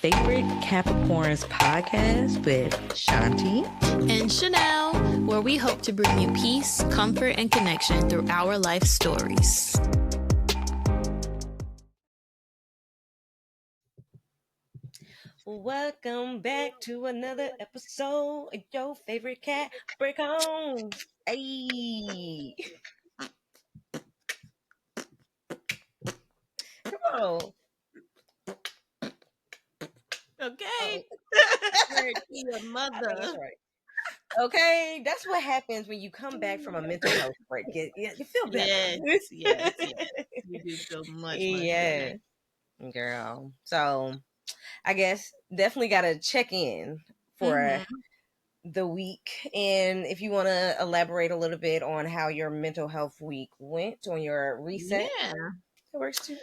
Favorite Capricorns podcast with Shanti and Chanel, where we hope to bring you peace, comfort, and connection through our life stories. Welcome back to another episode of Your Favorite Capricorns. Hey, come on. Okay. Your mother. That's right. Okay, that's what happens when you come back from a mental health break. You feel better. Yes. You do feel much better. Girl. So, I guess definitely got to check in for the week. And if you want to elaborate a little bit on how your mental health week went on your reset. Yeah. It works too.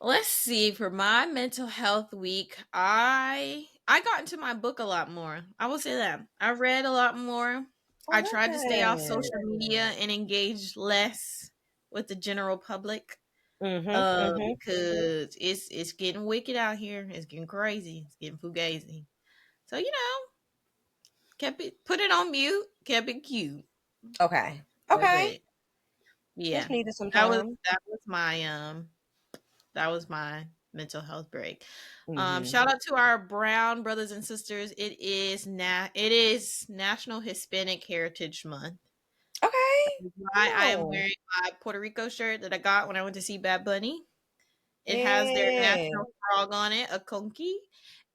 Let's see. For my mental health week, I got into my book a lot more. I will say that. I read a lot more. I tried to stay off social media and engage less with the general public. Because it's getting wicked out here. It's getting crazy. It's getting fugazi. So, put it on mute, kept it cute. Okay. Yeah. Just needed some time. That was my mental health break. Shout out to our brown brothers and sisters. It is National Hispanic Heritage Month. Okay. I am wearing my Puerto Rico shirt that I got when I went to see Bad Bunny. It has their national frog on it, a conky,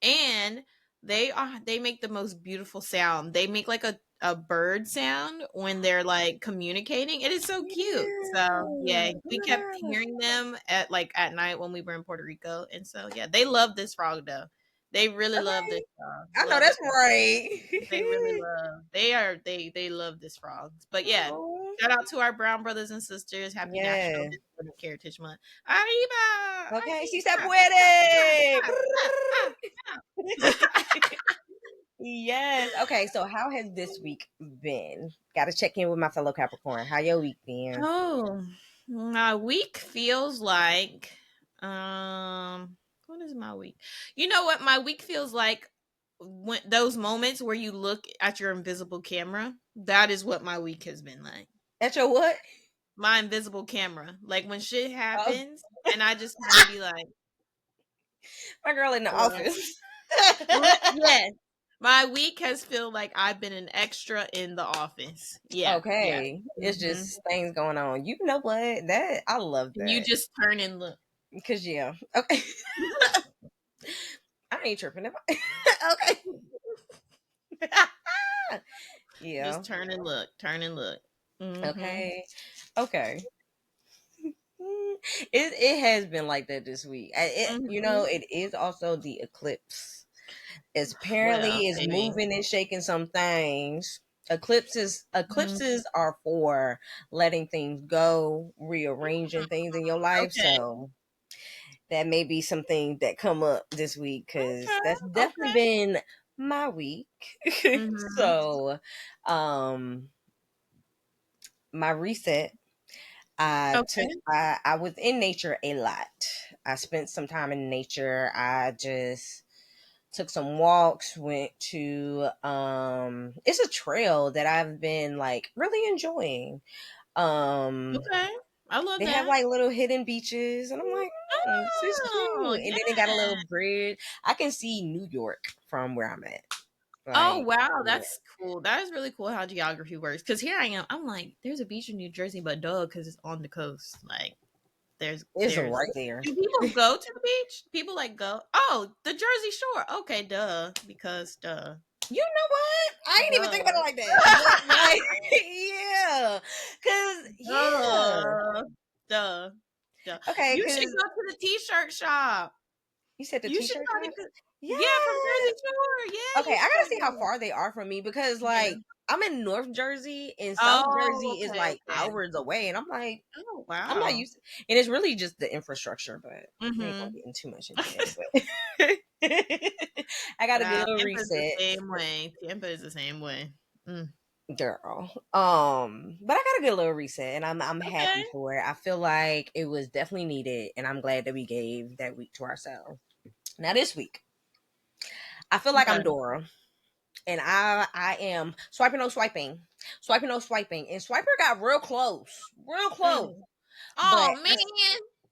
and they make the most beautiful sound. They make like a bird sound when they're like communicating. It is so cute. So yeah, we kept hearing them at night when we were in Puerto Rico, and so yeah, they love this frog though. They really love this frog. I know that's right. They really love. They love this frog. But yeah, shout out to our brown brothers and sisters. Happy National Heritage Month. Arriba. Okay, si se puede. Yes. Okay, so how has this week been? Got to check in with my fellow Capricorn. How your week been? Oh, my week feels like what is my week? You know what my week feels like? When those moments where you look at your invisible camera, that is what my week has been like. At your what? My invisible camera. Like when shit happens and I just want to be like, my girl in the office. Yes. My week has felt like I've been an extra in the office. Yeah. Okay. Yeah. It's just things going on. You know what? That I love that. You just turn and look. Because okay. I ain't tripping. Okay. Yeah. Just turn and look. Okay. It has been like that this week. It is also the eclipse. Apparently is moving and shaking some things. Eclipses are for letting things go, rearranging things in your life. So that may be something that come up this week because that's definitely been my week. So, my reset. I was in nature a lot. I spent some time in nature. I just took some walks, went to it's a trail that I've been like really enjoying. I love they that. They have like little hidden beaches and I'm like, this is cute. And then they got a little bridge. I can see New York from where I'm at. Like, wow, that's cool. That is really cool how geography works. Because here I am. I'm like, there's a beach in New Jersey, but because it's on the coast. Like, there's right there. Do people go to the beach? People go, oh, the Jersey Shore. Okay, duh. Because duh. You know what? I ain't even think about it like that. Duh. Okay, you should go to the t-shirt shop. You said the t-shirt shop? Yeah, from Jersey Shore. Yeah. Okay, I gotta see how far they are from me because I'm in North Jersey and South Jersey is hours away, and I'm like, oh wow, I'm not used to, and it's really just the infrastructure, but I ain't gonna get too much into it. I gotta do a little reset. Tampa is the same way. Girl. But I gotta get a little reset and I'm happy for it. I feel like it was definitely needed and I'm glad that we gave that week to ourselves. Now this week, I feel like I'm Dora. And I am swiping, no swiping, swiping, no swiping. And Swiper got real close, real close. Oh, But man.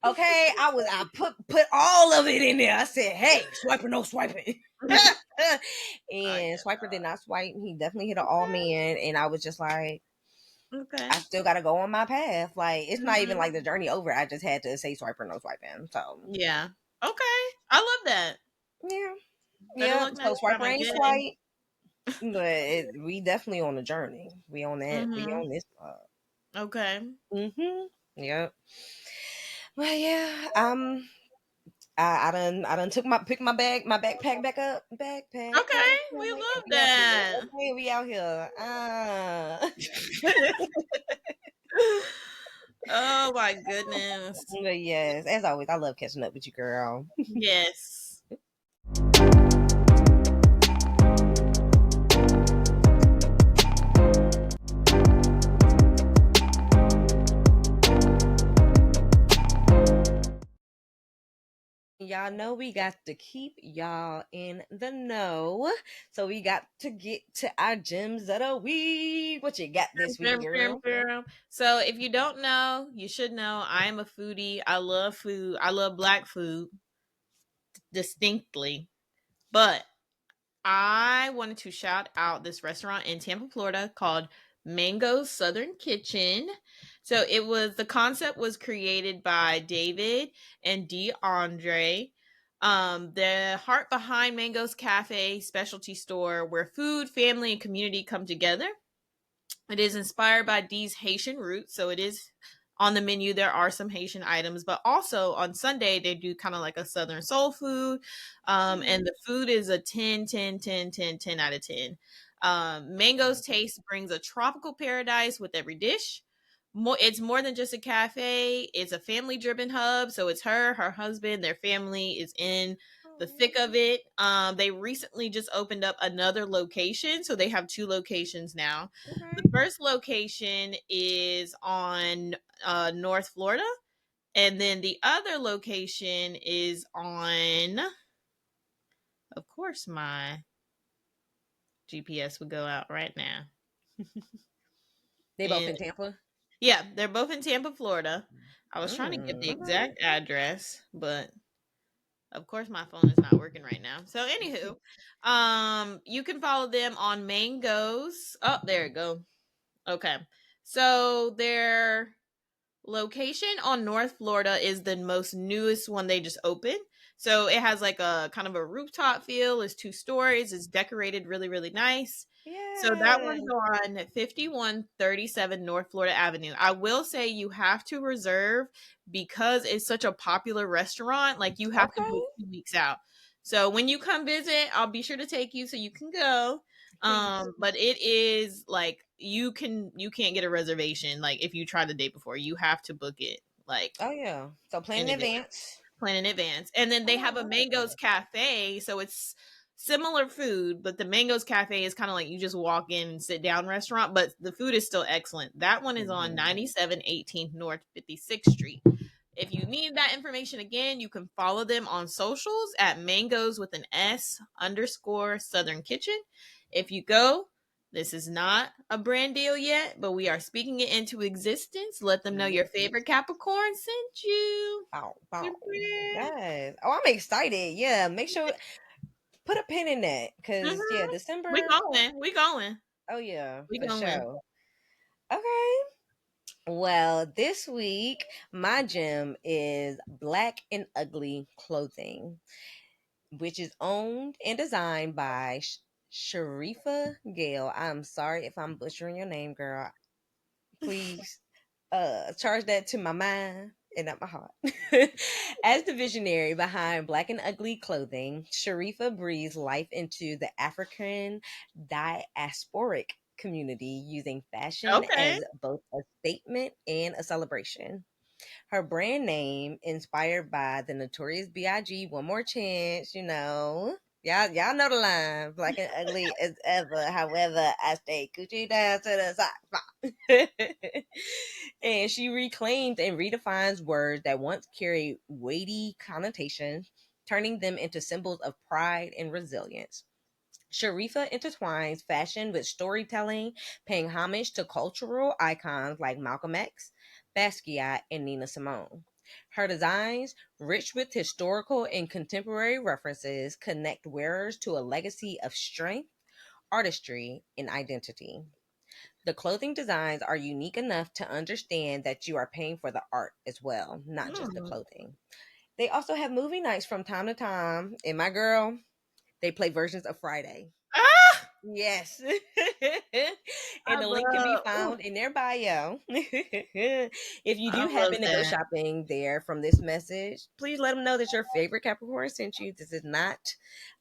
I put all of it in there. I said, hey, swiper, no swiping. And Swiper did not swipe. He definitely hit an all man. And I was just like, okay, I still got to go on my path. Like, it's not even like the journey over. I just had to say swiper, no swiping. So, yeah. Okay. I love that. yeah. Better Yeah. luck So, next time, Swiper I ain't guess. swipe. But we definitely on the journey. We on that. We on this part. Okay. Yep. Well, yeah. I done picked my backpack back up. Okay. We love We out here. that. Okay, we out here. Oh my goodness. But yes, as always, I love catching up with you, girl. Yes. Y'all know we got to keep y'all in the know. So we got to get to our gems of the week. What you got this week, girl? So if you don't know, you should know. I am a foodie. I love food. I love Black food distinctly. But I wanted to shout out this restaurant in Tampa, Florida called Mango's Southern Kitchen. So the concept was created by David and DeAndre. The heart behind Mango's Cafe specialty store where food, family, and community come together. It is inspired by Dee's Haitian roots, so it is on the menu. There are some Haitian items, but also on Sunday they do kind of like a Southern soul food, and the food is a 10, 10, 10, 10, 10 out of 10. Mango's taste brings a tropical paradise with every dish. It's more than just a cafe. It's a family-driven hub. So it's her husband, their family is in the thick of it. They recently just opened up another location, so they have 2 locations now. The first location is on North Florida, and then the other location is on, of course, my GPS would go out right now. They both in Tampa? Yeah, they're both in Tampa, Florida. I was trying to get the exact address, but of course my phone is not working right now. So anywho, you can follow them on Mangoes. Oh, there it go. Okay. So their location on North Florida is the most newest one they just opened. So it has like a kind of a rooftop feel. It's 2 stories. It's decorated really, really nice. Yeah. So that one's on 5137 North Florida Avenue. I will say you have to reserve because it's such a popular restaurant. Like you have to book 2 weeks out. So when you come visit, I'll be sure to take you so you can go. But it is like you can't get a reservation like if you try the day before. You have to book it like Oh yeah. So plan in advance. Plan in advance. And then they have a Mango's Cafe, so it's similar food, but the Mango's Cafe is kind of like you just walk in and sit down restaurant, but the food is still excellent. That one is on 9718 North 56th Street. If you need that information again, you can follow them on socials at mangoes with an S _ Southern Kitchen. If you go, this is not a brand deal yet, but we are speaking it into existence. Let them know your favorite Capricorn sent you. Bow. Yes. Oh, I'm excited. Yeah. Make sure put a pin in that because yeah, December. We going. Oh yeah, We for going. sure. Okay. Well, this week my gem is Black-n.ugly clothing, which is owned and designed by Sharifa Gale. I'm sorry if I'm butchering your name, girl. Please charge that to my mind and not my heart. As the visionary behind Black-n.ugly clothing, Sharifa breathes life into the African diasporic community using fashion as both a statement and a celebration. Her brand name, inspired by the Notorious B.I.G. One More Chance, Y'all know the line. Black and ugly as ever. However, I stay Gucci down to the side. And she reclaims and redefines words that once carried weighty connotations, turning them into symbols of pride and resilience. Sharifa intertwines fashion with storytelling, paying homage to cultural icons like Malcolm X, Basquiat, and Nina Simone. Her designs, rich with historical and contemporary references, connect wearers to a legacy of strength, artistry, and identity. The clothing designs are unique enough to understand that you are paying for the art as well, not just the clothing. They also have movie nights from time to time. And my girl, they play versions of Friday. Ah! Yes. I And the link can be love, found in their bio. If you I do love happen to go that. shopping there from this message, please let them know that your favorite Capricorn sent you. This is not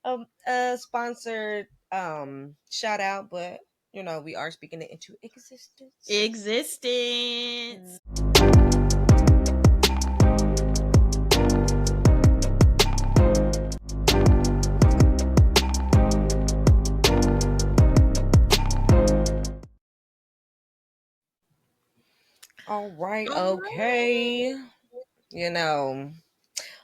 a sponsored shout out, but you know, we are speaking it into existence. Existence. All right, All okay. You know,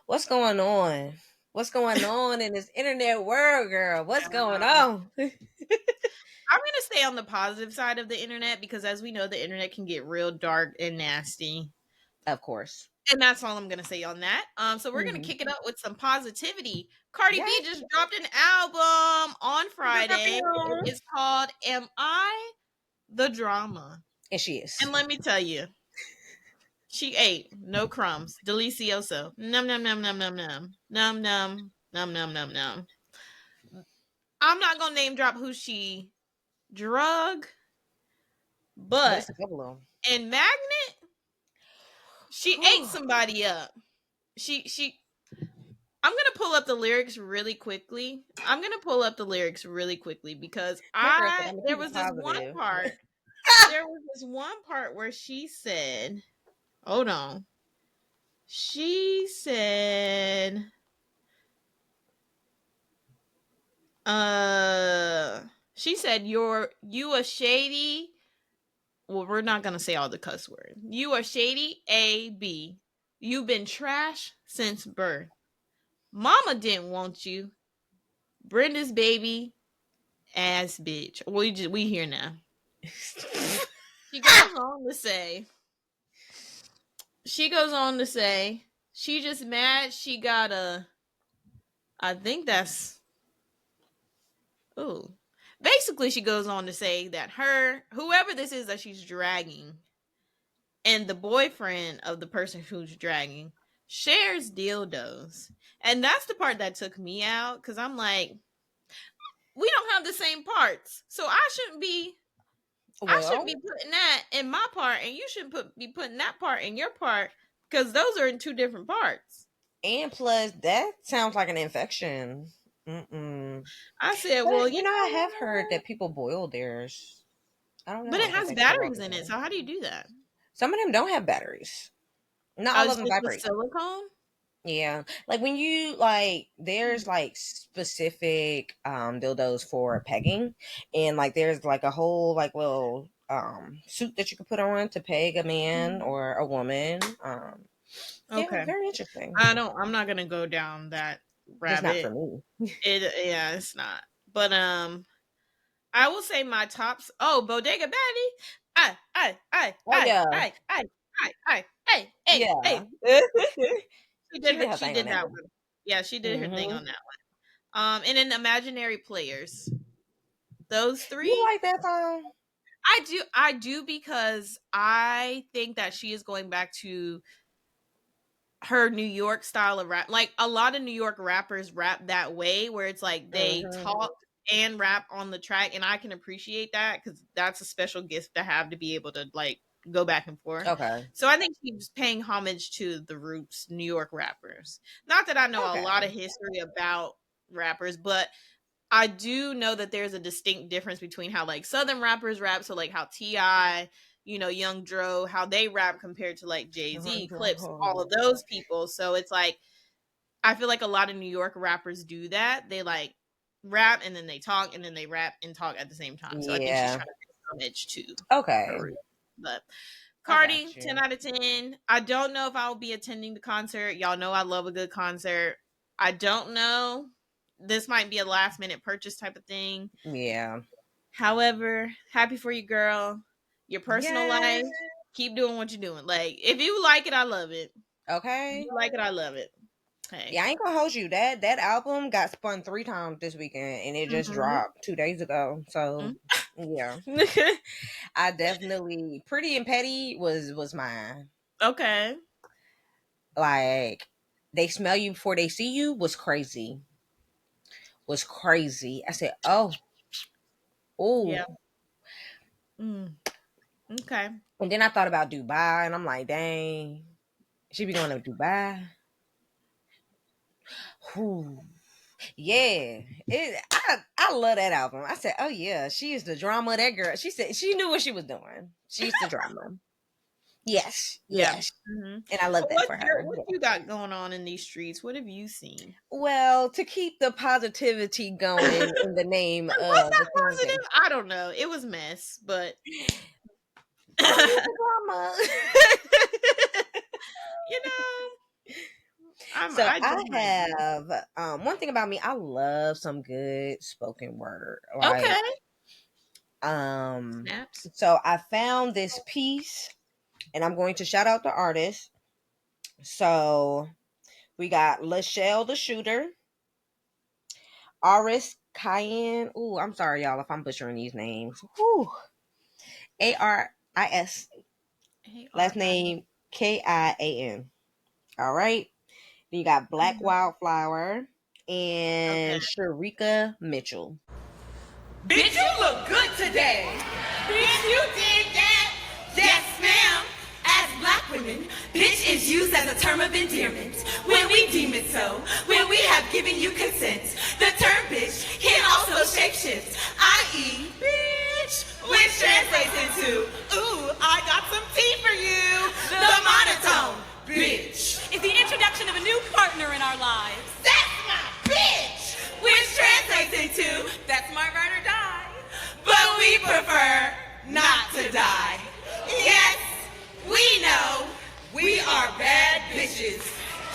what's going on? What's going on in this internet world, girl? What's going right. on? I'm gonna stay on the positive side of the internet because, as we know, the internet can get real dark and nasty. Of course. And that's all I'm gonna say on that. So we're gonna Mhm. kick it up with some positivity. Cardi B Yes. just dropped an album on Friday. It And is called "Am I the Drama?" she is. And let me tell you, she ate no crumbs, delicioso, num num num num num num num num num num num num. I'm not gonna name drop who she drug, But but it's a couple of them. in Magnet, she ate somebody up. She I'm gonna pull up the lyrics really quickly. Because My girl said, I'm gonna there keep it was this one positive. part. There was this one part where she said, hold on. She said, uh she said you a shady, well, we're not gonna say all the cuss words. You are shady A-B. You've been trash since birth. Mama didn't want you. Brenda's baby ass bitch. We here now. She goes on to say, she just mad she got a, I think that's, ooh. Basically, she goes on to say that whoever this is that she's dragging, and the boyfriend of the person who's dragging shares dildos. And that's the part that took me out because I'm like, we don't have the same parts. So I shouldn't Well, be putting that in my part, and you shouldn't be putting that part in your part because those are in two different parts. and plus that sounds like an infection. Mm-mm. I said, But well, you know, I have heard that people boil theirs. I don't but know it if has they throw up batteries or in it. something. So how do you do that? Some of them don't have batteries. Not Oh, all of it's them just the vibrate. silicone. Yeah. Like when you like there's like specific dildos for pegging, and like there's like a whole like little suit that you can put on to peg a man or a woman. Yeah, Okay, very interesting. I'm not gonna go down that Just not for rabbit. me. Yeah, it's not. But I will say my tops. Oh, Bodega Betty. Oh yeah. Hey, Yeah. hey. She did She did her. her She thing on did that that one. one. Yeah, she did her thing Hmm. on that one. And then Imaginary Players. Those You three. like that song? I do because I think that she is going back to her New York style of rap. Like a lot of New York rappers rap that way where it's like they Hmm. talk and rap on the track, and I can appreciate that cuz that's a special gift to have to be able to like go back and forth. Okay. So I think she's paying homage to the roots New York rappers. Not that I know a lot Okay. of history about rappers, but I do know that there's a distinct difference between how like Southern rappers rap, so like how Ti, Young Dro, how they rap compared to like Jay Z, Clips, all of those people. So it's like I feel like a lot of New York rappers do that. They like rap and then they talk and then they rap and talk at the same time. So I think she's Yeah. trying to pay homage to her Okay. roots. But I Cardi, got you. 10 out of 10. I don't know if I'll be attending the concert. Y'all know I love a good concert. I don't know this might be a last minute purchase type of thing. Yeah. However, happy for you, girl. Your personal life, keep doing what you're doing. Like, if you like it, I love it. Okay. If you like it, I love it. Hey. Yeah, I ain't gonna hold you. That album got spun 3 times this weekend, and it just dropped 2 days ago. So, yeah, I definitely Pretty and Petty was mine. Okay. Like, They Smell You Before They See You was crazy. I said, oh, yeah. Okay. And then I thought about Dubai, and I'm like, dang, she be going to Dubai. Whew. Yeah, I love that album. I said, oh yeah, she is the drama. That girl, she said she knew what she was doing. She's the drama. Yes. And I love that for her. What you got going on in these streets? What have you seen? Well, to keep the positivity going in the name of the positive. I don't know. It was mess, but drama. You know. I have one thing about me. I love some good spoken word. Like, okay. Snaps. So I found this piece, and I'm going to shout out the artist. So we got Lachelle the Shooter, Aris Cayenne. Ooh, I'm sorry, y'all, if I'm butchering these names. Ooh. Aris. Last name Kian. All right. Then you got Black Wildflower and Sharika Mitchell. Bitch, you look good today. Bitch, you did that. Yes, ma'am. As black women, bitch is used as a term of endearment when we deem it so, when we have given you consent. The term bitch can also shapeshift, i.e. bitch, which translates into, ooh, I got some tea for you. The monotone, bitch, is the introduction of a new partner in our lives. That's my bitch, which translates into, that's my ride or die. But we prefer not to die. Yes, we know we are bad bitches.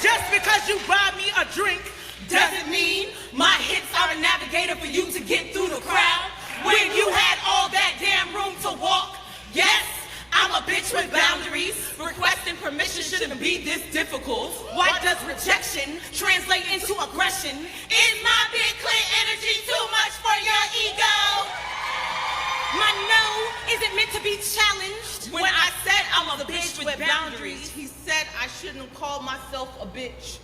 Just because you buy me a drink doesn't mean my hits are a navigator for you to get through the crowd. When you had all that damn room to walk, yes, I'm a bitch with boundaries. Requesting permission shouldn't be this difficult. Why does rejection translate into aggression? Is my big clit energy too much for your ego? My no isn't meant to be challenged. When I said I'm a bitch with boundaries, he said I shouldn't call myself a bitch.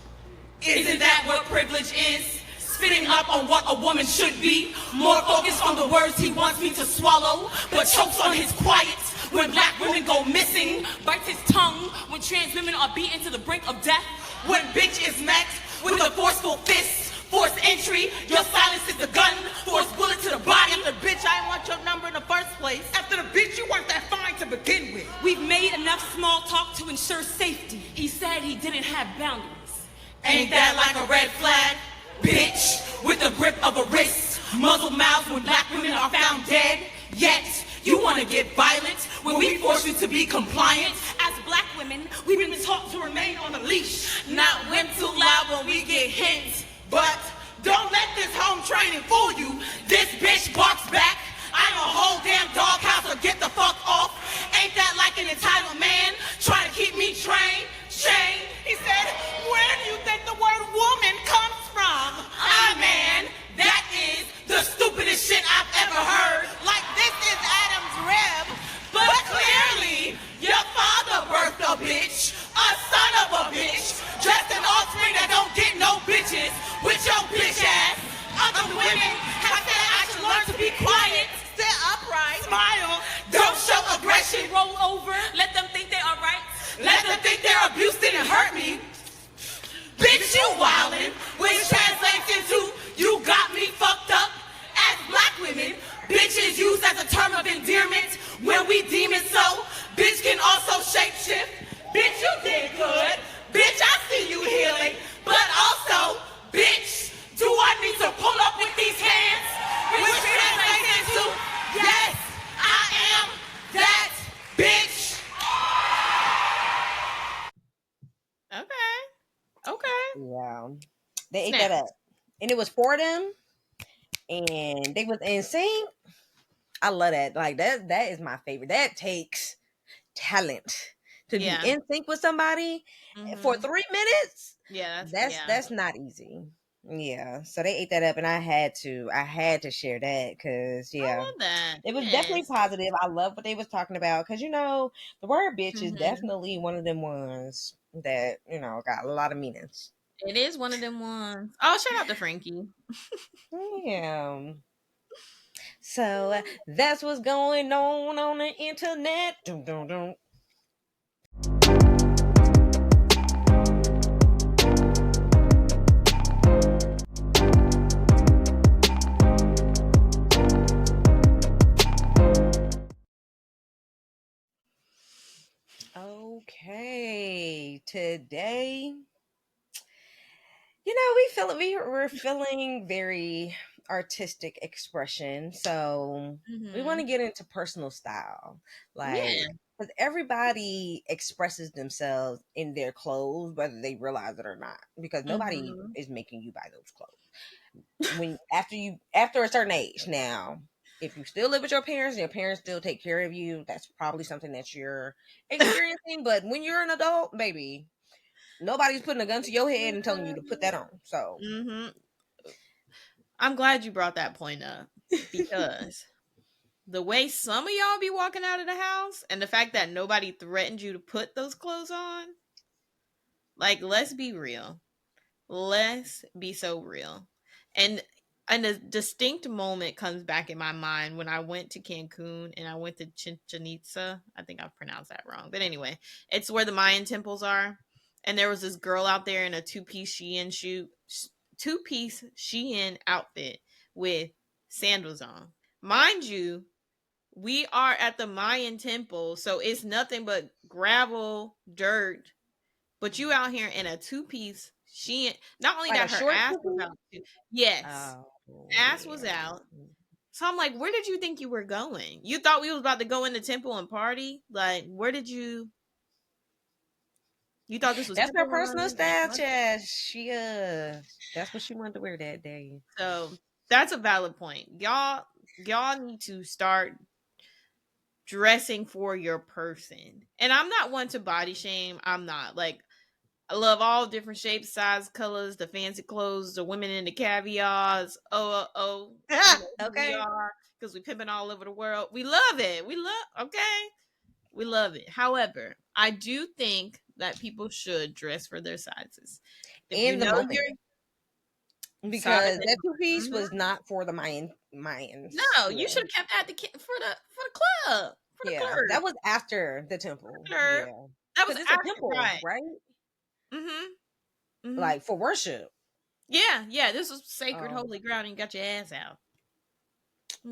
Isn't that what privilege is? Spitting up on what a woman should be. More focused on the words he wants me to swallow, but chokes on his quiet when black women go missing. Bites his tongue when trans women are beaten to the brink of death. When bitch is met with a forceful fist, forced entry, your silence is the gun, forced bullet to the body. After bitch, I didn't want your number in the first place. After the bitch, you weren't that fine to begin with. We've made enough small talk to ensure safety. He said he didn't have boundaries. Ain't that like a red flag? Bitch, with the grip of a wrist, muzzle mouths when black women are found dead. Yet, you want to get violent when we force you to be compliant. As black women, we've been taught to remain on a leash, not whip too loud when we get hit. But don't let this home training fool you. This bitch barks back. I'm a whole damn doghouse, so get the fuck off. Ain't that like an entitled man trying to keep me trained? Shame. He said, where do you think the word woman comes from? Man, that is the stupidest shit I've ever heard. Like this is Adam's rib. But clearly, your father birthed a bitch, a son of a bitch, just an offspring that don't get no bitches with your bitch ass. Other women have said I should learn to be quiet, sit upright, smile, don't show aggression, roll over, let them think they are right, let them think their abuse didn't hurt me. Bitch, you wildin', which translates into you got me fucked up. As black women, bitch is used as a term of endearment when we deem it so. Bitch can also shapeshift. Bitch, you did good. Bitch, I see you healing. But also, bitch, do I need to pull up with these hands? Which translates into, yes, I am that bitch. Okay. Yeah. They ate that up. and it was for them, and they was in sync. I love that. Like that is my favorite. That takes talent to be in sync with somebody for 3 minutes. Yeah, That's not easy. Yeah, so they ate that up, and I had to share that because I love that. it was definitely positive. I love what they was talking about because the word bitch is definitely one of them ones that got a lot of meanings. It is one of them ones. Oh, shout out to Frankie. Yeah. So that's what's going on the internet. Dun, dun, dun. Okay, today, we're feeling very artistic expression, so we want to get into personal style, like because everybody expresses themselves in their clothes, whether they realize it or not, because nobody is making you buy those clothes. After a certain age now. If you still live with your parents and your parents still take care of you, that's probably something that you're experiencing. But when you're an adult, baby, nobody's putting a gun to your head and telling you to put that on. So I'm glad you brought that point up because the way some of y'all be walking out of the house and the fact that nobody threatened you to put those clothes on, like, let's be real. Let's be so real. And a distinct moment comes back in my mind when I went to Cancun and I went to Chichen Itza. I think I pronounced that wrong. But anyway, it's where the Mayan temples are. And there was this girl out there in a two-piece Shein outfit with sandals on. Mind you, we are at the Mayan temple, so it's nothing but gravel, dirt, but you out here in a two-piece Shein. Not only like that, her ass was out too. Yes, ass was out. So I'm like, where did you think you were going? You thought we was about to go in the temple and party? Like, where did you? You thought this was that's her temple personal run? style, Chaz. That's what she wanted to wear that day. So that's a valid point. Y'all need to start dressing for your person. And I'm not one to body shame. I'm not. Like, I love all different shapes, size, colors, the fancy clothes, the women in the caviars. Who we Okay. are because we pimping all over the world. We love it. We love it. However, I do think that people should dress for their sizes. If you In the know moment. your size, Because that two piece was not for the Mayans. no, you should have kept that for the club. For the club. That was after the temple. Club. Yeah. That was It's a temple, right? Like for worship. Yeah. This was sacred, holy ground, and you got your ass out.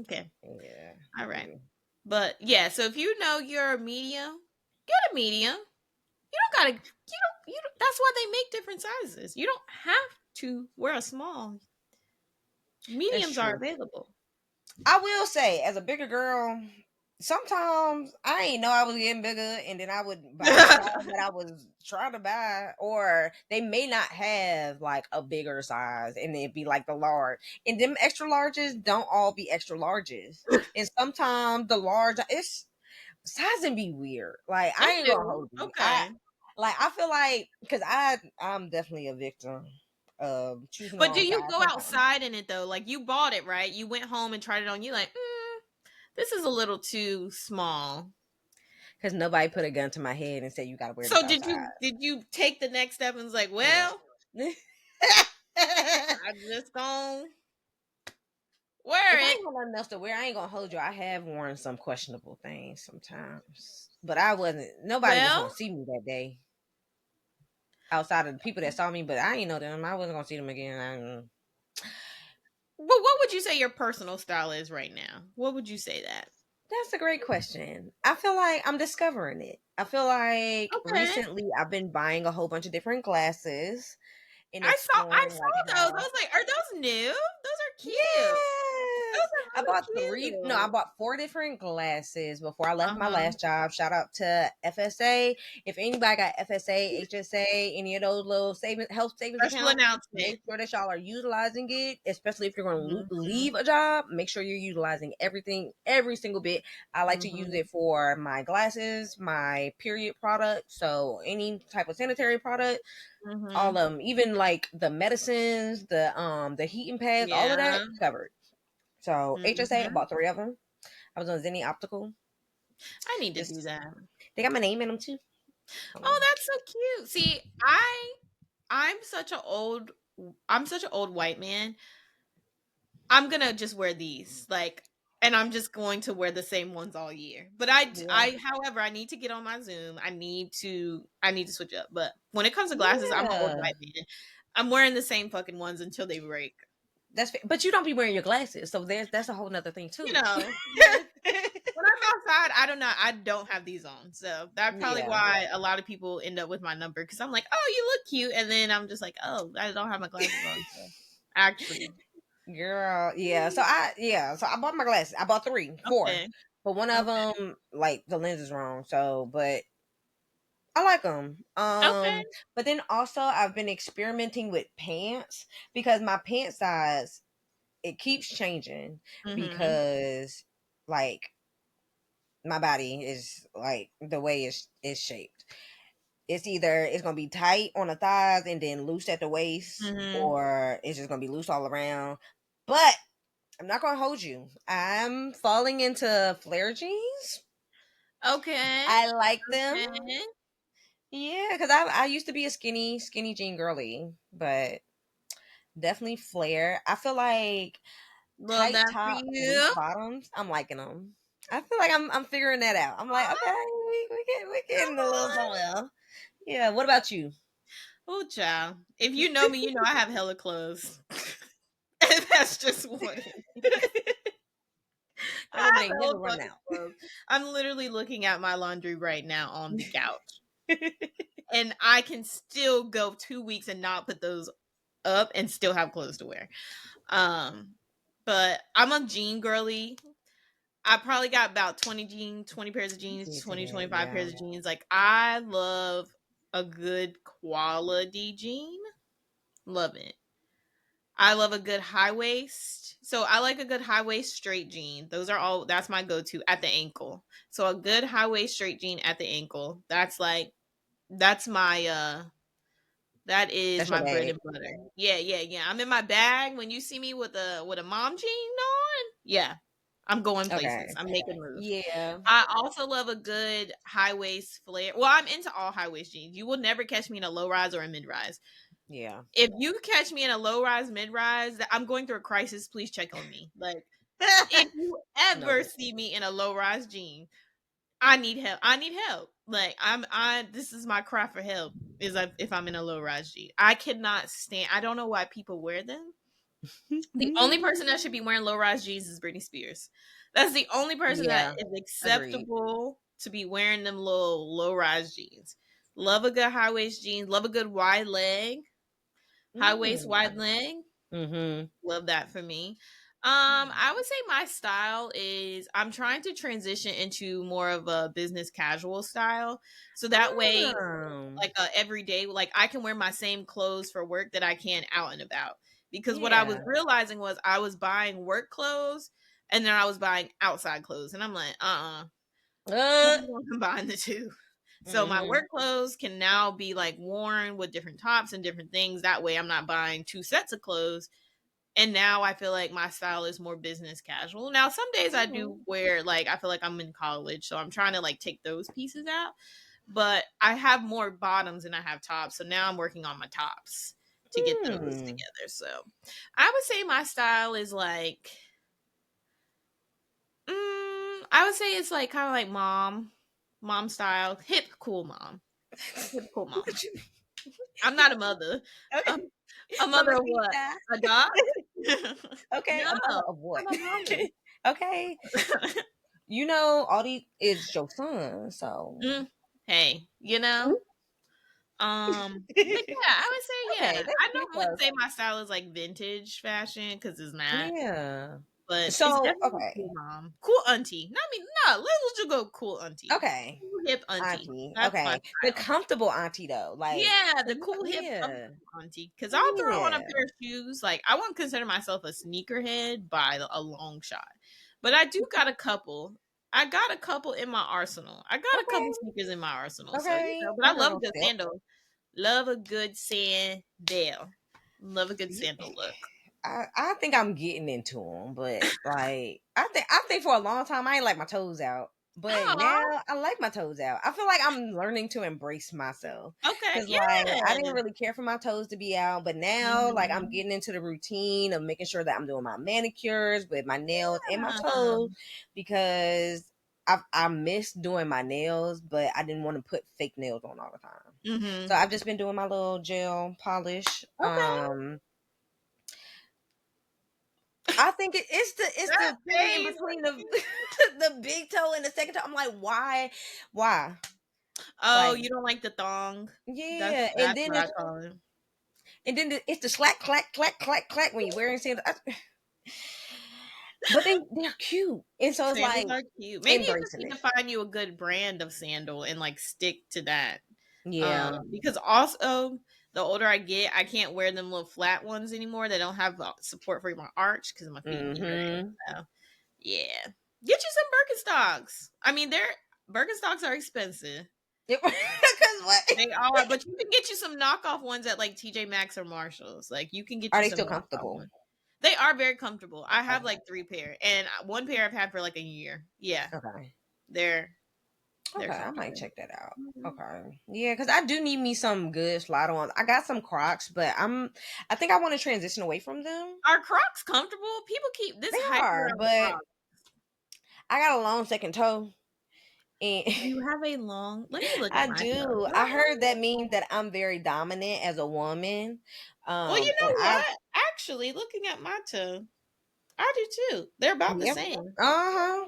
Okay. Yeah. All right. But yeah, so if you know you're a medium, get a medium. You don't gotta. You don't. That's why they make different sizes. You don't have to wear a small. Mediums are available. I will say, as a bigger girl, sometimes I ain't know I was getting bigger, and then I would buy the size that I was trying to buy, or they may not have like a bigger size, and it'd be like the large. And them extra larges don't all be extra larges, and sometimes the large sizing be weird. Like I ain't gonna hold you. Okay. I feel like because I'm definitely a victim of choosing the But wrong do you size go sometimes. outside in it though? Like you bought it, right? You went home and tried it on. You like, this is a little too small. Because nobody put a gun to my head and said you gotta wear this So outside. did you take the next step and was like, well, I'm just gonna wear if I it. ain't got nothing else to wear, I ain't gonna hold you. I have worn some questionable things sometimes, but I wasn't. Nobody was gonna see me that day. Outside of the people that saw me, but I ain't know them. I wasn't gonna see them again. But what would you say your personal style is right now? What would you say that? That's a great question. I feel like I'm discovering it. I feel like recently I've been buying a whole bunch of different glasses. And I saw those. I was like, are those new? Those are cute. Yeah. I bought cute. I bought 4 different glasses before I left my Uh-huh. last job. Shout out to FSA. If anybody got FSA, HSA, any of those little health savings Special accounts, announcement. make sure that y'all are utilizing it, especially if you're going to Mhm. leave a job. Make sure you're utilizing everything, every single bit. I like to use it for my glasses, my period product, so any type of sanitary product, all of them, even like the medicines, the heating pads, all of that covered. So HSA, I bought 3 of them. I was on Zenny Optical. I need to do that. They got my name in them too. Oh, that's so cute. See, I'm such an old white man. I'm gonna just wear these, like, and I'm just going to wear the same ones all year. But however, I need to get on my Zoom. I need to switch up. But when it comes to glasses, I'm an old white man. I'm wearing the same fucking ones until they break. That's fair. But you don't be wearing your glasses, so that's a whole nother thing too. You know, when I'm outside, I don't have these on, so that's probably why a lot of people end up with my number, because I'm like, oh, you look cute, and then I'm just like, oh, I don't have my glasses on. So actually, girl, so I bought my glasses. I bought 4, but one of them, like, the lens is wrong. So, but I like them. But then also I've been experimenting with pants, because my pant size, it keeps changing, because, like, my body is, like, the way it's shaped. It's gonna be tight on the thighs and then loose at the waist, or it's just gonna be loose all around. But I'm not gonna hold you. I'm falling into flare jeans. Okay, I like them. Yeah, because I used to be a skinny jean girly, but definitely flare. I feel like tight top, loose bottoms, I'm liking them. I feel like I'm figuring that out. I'm like, okay, we getting a little somewhere. Yeah. What about you? Oh, child. If you know me, you know I have hella clothes. And that's just what it is. I never run out. I'm literally looking at my laundry right now on the couch. And I can still go 2 weeks and not put those up and still have clothes to wear. But I'm a jean girly. I probably got about 20 pairs of jeans, 25 pairs of jeans. Like, I love a good quality jean. Love it. I love a good high waist. So I like a good high waist straight jean. That's my go-to at the ankle. So a good high waist straight jean at the ankle. That is my bread and butter. Yeah. I'm in my bag. When you see me with a mom jean on, yeah, I'm going places. I'm making moves. Yeah. I also love a good high waist flare. Well, I'm into all high waist jeans. You will never catch me in a low rise or a mid rise. Yeah. If you catch me in a low rise, mid rise, I'm going through a crisis. Please check on me. Like, if you ever see me in a low rise jean, I need help. Like, this is my cry for help. If I'm in a low rise jean, I cannot stand. I don't know why people wear them. The only person that should be wearing low rise jeans is Britney Spears. That's the only person that is acceptable to be wearing them little low rise jeans. Love a good high waist jeans. Love a good wide leg. High waist, wide leg. Love that for me. I would say my style is, I'm trying to transition into more of a business casual style. So that way, like, every day, like, I can wear my same clothes for work that I can out and about. Because what I was realizing was I was buying work clothes and then I was buying outside clothes. And I'm like, I'm gonna combine the two. So my work clothes can now be, like, worn with different tops and different things. That way I'm not buying 2 sets of clothes. And now I feel like my style is more business casual. Now, some days I do wear, like, I feel like I'm in college. So I'm trying to, like, take those pieces out. But I have more bottoms than I have tops. So now I'm working on my tops to get those together. So I would say my style is like, I would say it's like kind of like mom style, hip cool mom. I'm not a mother. A mother of what? A dog? Okay, No, a mother of what? I'm a mother. Okay. You know, Audie is your son, so hey, you know. But yeah, I would say I wouldn't say my style is like vintage fashion, because it's not. Yeah. but it's So definitely cool mom, cool auntie. Let's just go cool auntie. Okay. Cool hip auntie. That's my Okay. The style. comfortable auntie though. Like Yeah, the cool hip auntie. Because I'll throw on a pair of shoes. Like I wouldn't consider myself a sneakerhead by a long shot, but I do got a couple. I got a couple in my arsenal. I got a couple sneakers in my arsenal. So but I love a good sandal. Love a good sandal. Love a good sandal look. I think I'm getting into them, but like I think for a long time I ain't like my toes out, but now I like my toes out. I feel like I'm learning to embrace myself. Okay, because like I didn't really care for my toes to be out, but now like I'm getting into the routine of making sure that I'm doing my manicures with my nails and my toes because I miss doing my nails, but I didn't want to put fake nails on all the time. So I've just been doing my little gel polish. I think it's the thing in between the big toe and the second toe. I'm like, why? Oh, Like, you don't like the thong? Yeah, That's what I call it. And then it's the slack, clack, clack, clack, clack when you're wearing sandals. But they're cute, and so it's Sandals like are cute. Maybe you just need to find you a good brand of sandal and like stick to that. Yeah, because also the older I get, I can't wear them little flat ones anymore. They don't have support for my arch because my feet get hurt. So yeah, get you some Birkenstocks. I mean, Birkenstocks are expensive. Because what they are, but you can get you some knockoff ones at like TJ Maxx or Marshalls. Like you can get. Are you they some still comfortable? Ones. They are very comfortable. I have like 3 pair, and one pair I've had for like a year. Yeah. Okay. They're I might check that out. Okay. Yeah, because I do need me some good slide ons. I got some Crocs, but I think I want to transition away from them. Are Crocs comfortable? People keep this hype around but Crocs. I got a long second toe. And you have a long. Let me look. I do. I heard that means that I'm very dominant as a woman. Well, you know what? Actually, looking at my toe, I do too. They're about the same. Wow.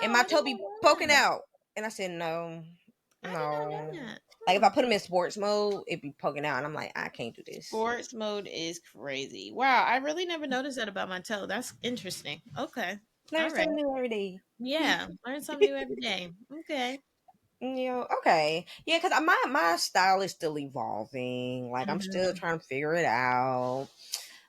And my toe be poking out, and I said no. Like if I put them in sports mode, it'd be poking out, and I'm like, I can't do this. Sports mode is crazy. Wow, I really never noticed that about my toe. That's interesting. Okay. Learn something new every day. Yeah, learn something new every day. Okay. Okay. Yeah, because my style is still evolving. Like I'm still trying to figure it out.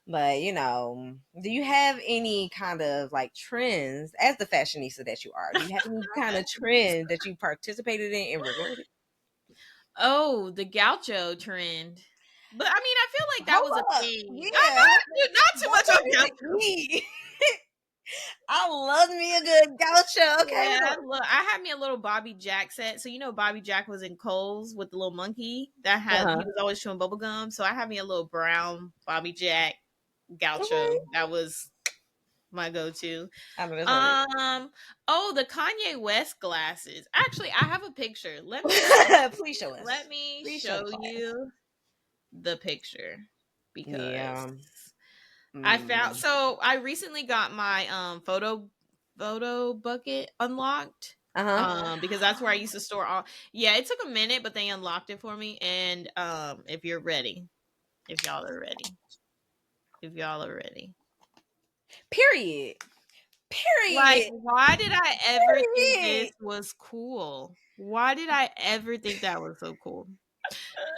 But do you have any kind of like trends as the fashionista that you are? Do you have any kind of trends that you participated in and regretted? Oh, the gaucho trend. But I mean, I feel like that was a thing. Yeah. Not too much on gaucho. I love me a good gaucho. Okay. Yeah, I had me a little Bobby Jack set. So Bobby Jack was in Kohl's with the little monkey that had he was always chewing bubble gum. So I had me a little brown Bobby Jack gaucho. That was my go-to. The Kanye West glasses. Actually, I have a picture. Let me please show us. Let me show you the picture because I found. So I recently got my photo bucket unlocked. Because that's where I used to store all. Yeah, it took a minute, but they unlocked it for me. And if y'all are ready. Period. Like, why did I ever think this was cool? Why did I ever think that was so cool?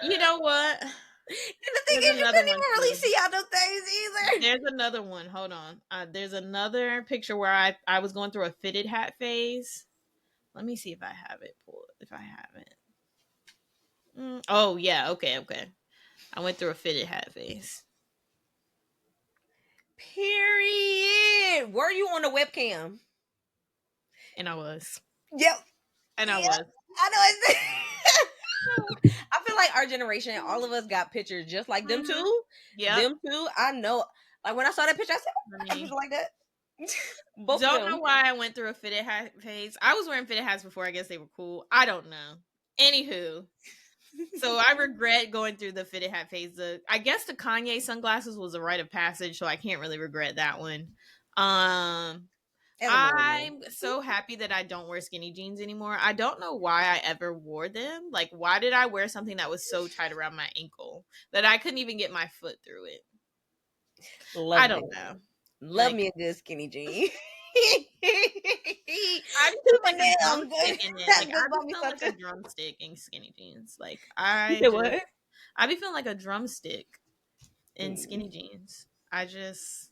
You know what? And the thing is, you couldn't even really see out those things either. There's another one. Hold on. There's another picture where I was going through a fitted hat phase. Let me see if I have it pulled. If I have it. Oh, yeah. Okay. I went through a fitted hat phase. Period. Were you on the webcam? And I was. Yep. And I was. I know. I feel like our generation, all of us got pictures just like them two. Yeah. Them two. I know. Like when I saw that picture, I said, I got pictures like that. Don't know why I went through a fitted hat phase. I was wearing fitted hats before. I guess they were cool. I don't know. Anywho. So I regret going through the fitted hat phase. I guess the Kanye sunglasses was a rite of passage, so I can't really regret that one. I'm so happy that I don't wear skinny jeans anymore. I don't know why I ever wore them. Like, why did I wear something that was so tight around my ankle that I couldn't even get my foot through it? I don't know. Love Like, me a good skinny jean. I just feel like a drumstick in it. Like, I just feel like a drumstick in skinny jeans. Like, You said what? I be feeling like a drumstick in skinny jeans. I just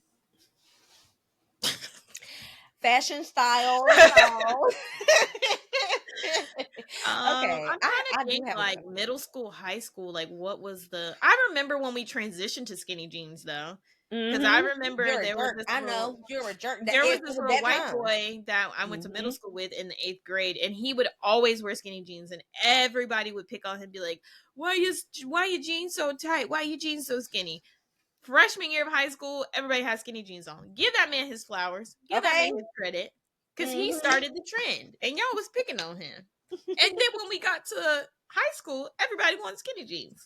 fashion style and all. Okay, I'm trying to I do think, have like, middle school, high school, like, what was the I remember when we transitioned to skinny jeans, though, because I remember You're a jerk. I know you're a jerk. there was It this was little that white time. boy that I went to middle school with in the 8th grade, and he would always wear skinny jeans, and everybody would pick on him and be like, why your jeans so tight? Why your jeans so skinny? Freshman year of high school, everybody has skinny jeans on. Give that man his flowers. Give that man his credit. Because he started the trend. And y'all was picking on him. And then when we got to high school, everybody wanted skinny jeans.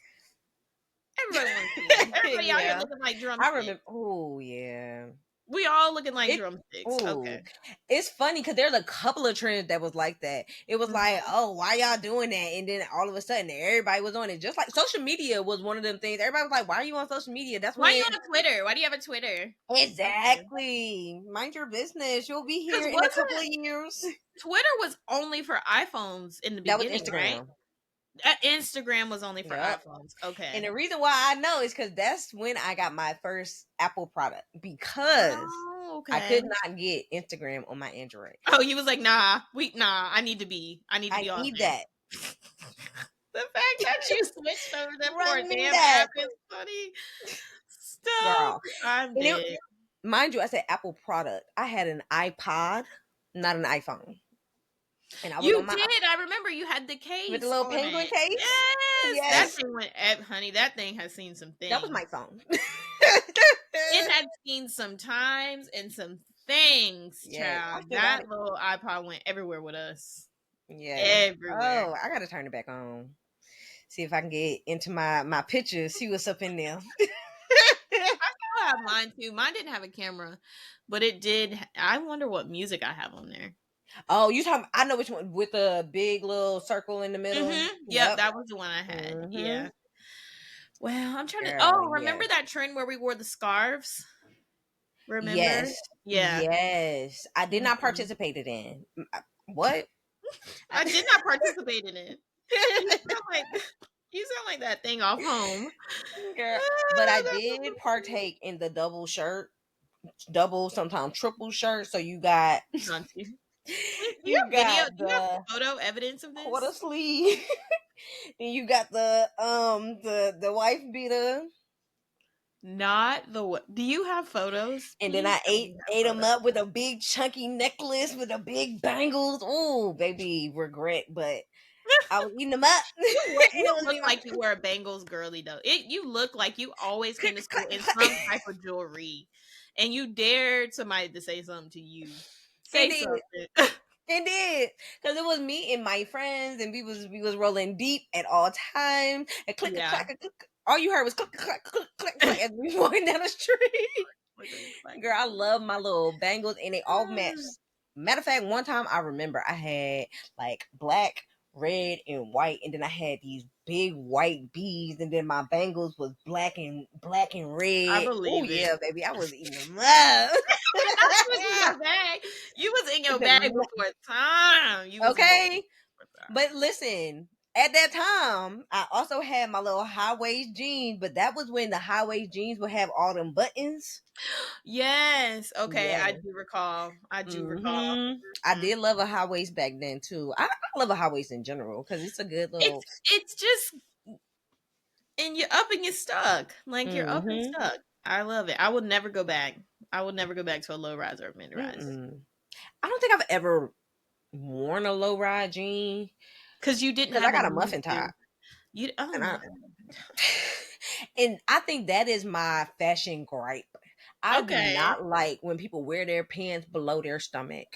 Everybody wanted skinny jeans. Everybody out here looking like drumsticks. I remember. Oh, yeah. We all looking like drumsticks. Ooh. Okay. It's funny because there's a couple of trends that was like that. It was like, oh, why y'all doing that? And then all of a sudden, everybody was on it. Just like social media was one of them things. Everybody was like, why are you on social media? That's why are you on Twitter? Why do you have a Twitter? Exactly. Mind your business. You'll be here in a couple of years. Twitter was only for iPhones in the beginning, that was Instagram. Right? Instagram was only for iPhones. Okay. And the reason why I know is because that's when I got my first Apple product, because I could not get Instagram on my Android. Oh, you was like, nah, I need to be on that. The fact that you switched over that poor damn app is funny. Stop. Girl. I'm dead. Mind you, I said Apple product. I had an iPod, not an iPhone. And I was did. I remember you had the case with the little penguin case. Yes, that thing went. Honey, that thing has seen some things. That was my phone. It had seen some times and some things, child. That little iPod went everywhere with us. Yeah, everywhere. Oh, I gotta turn it back on. See if I can get into my pictures. See what's up in there. I still have mine too. Mine didn't have a camera, but it did. I wonder what music I have on there. Oh, you talking? I know which one, with a big little circle in the middle. Yep, that was the one I had. Yeah. Well, I'm trying to. Remember that trend where we wore the scarves? Remember? Yes. Yeah. Yes. I did not participate in. What? I did not participate in it. You sound like that thing off Home. Girl. But I did partake in the double shirt, sometimes triple shirt. So you got. You got do you have photo evidence of this? Quarter sleeve. Then you got the wife beater. Not the. Do you have photos? And then I ate them up with a big chunky necklace with a big bangles. Oh, baby, regret, but I was eating them up. You look like you were a Bengals girly though. You look like you always came to school in some type of jewelry, and you dared somebody to say something to you. Say something. It did, because it was me and my friends, and we was rolling deep at all times. And click, clack, click. All you heard was click, clack, click, click, click as we walking down the street. Girl, I love my little bangles, and they all matched. Matter of fact, one time I remember I had like black, red, and white, and then I had these big white beads, and then my bangles was black and red. I believe it. Yeah, baby, I was eating them up. You was in your bag before time. Okay, but listen, at that time, I also had my little high waist jeans, but that was when the high waist jeans would have all them buttons. Yes. Okay, yes. I do recall. I did love a high waist back then too. I love a high waist in general because it's a good little. It's just, and you're up and you're stuck. Like you're up and stuck. I love it. I would never go back. I would never go back to a low rise or a mid rise. I don't think I've ever worn a low rise jean because you didn't. Because I got a muffin top. And I think that is my fashion gripe. I do not like when people wear their pants below their stomach.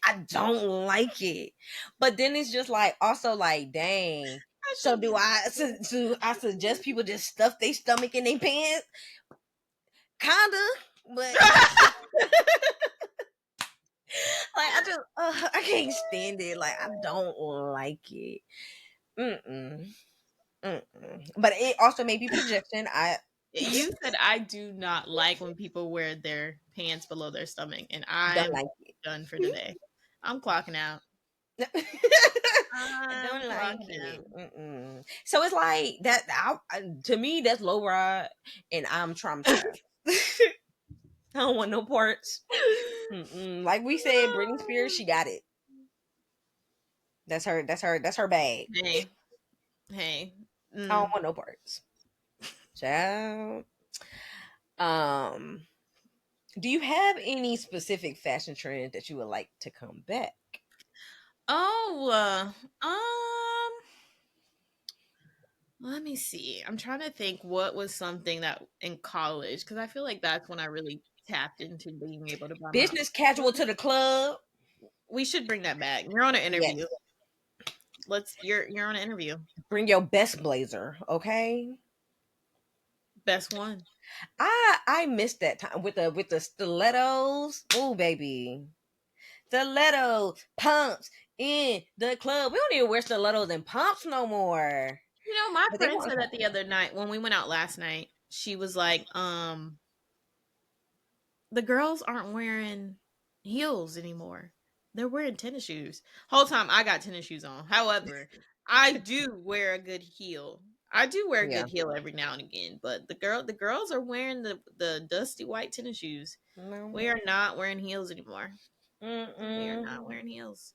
I don't like it. But then it's just like, also like, dang. So do I suggest people just stuff their stomach in their pants? Kinda, but like I can't stand it. Like I don't like it. But it also may be projection. You said I do not like when people wear their pants below their stomach, and Don't I'm like it. done for today. I'm clocking out. I I'm don't like clocking it. out. So it's like that. To me, that's low ride, and I'm traumatized. I don't want no parts. Like we said, Britney Spears, she got it. That's her. That's her bag. Hey. I don't want no parts. Child. Do you have any specific fashion trend that you would like to come back? Oh, let me see. I'm trying to think what was something that in college, because I feel like that's when I really tapped into being able to buy my Business casual to the club. We should bring that back. You're on an interview. Yes. You're on an interview. Bring your best blazer, okay? Best one. I missed that time with the stilettos. Oh baby. Stiletto pumps in the club. We don't even wear stilettos and pumps no more. You know, my But they friend want said that the other night when we went out last night. She was like, the girls aren't wearing heels anymore. They're wearing tennis shoes. Whole time I got tennis shoes on. However, I do wear a good heel. I do wear a good heel every now and again, but the girls are wearing the dusty white tennis shoes. No. We are not wearing heels anymore. We are not Mm-mm. wearing heels.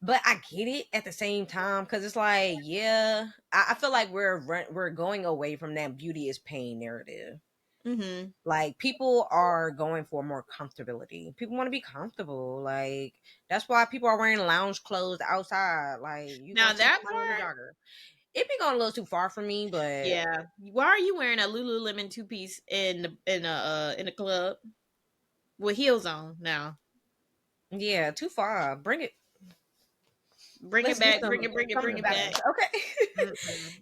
But I get it at the same time because it's like, yeah, I feel like we're going away from that beauty is pain narrative. Mm-hmm. Like people are going for more comfortability. People want to be comfortable. Like that's why people are wearing lounge clothes outside. Like you Now gonna see that somebody in a part, jogger. It be going a little too far for me, but yeah. Why are you wearing a Lululemon 2-piece in a club with heels on now? yeah, too far. Bring it. Bring Let's it get back. Bring it about back. us. Okay.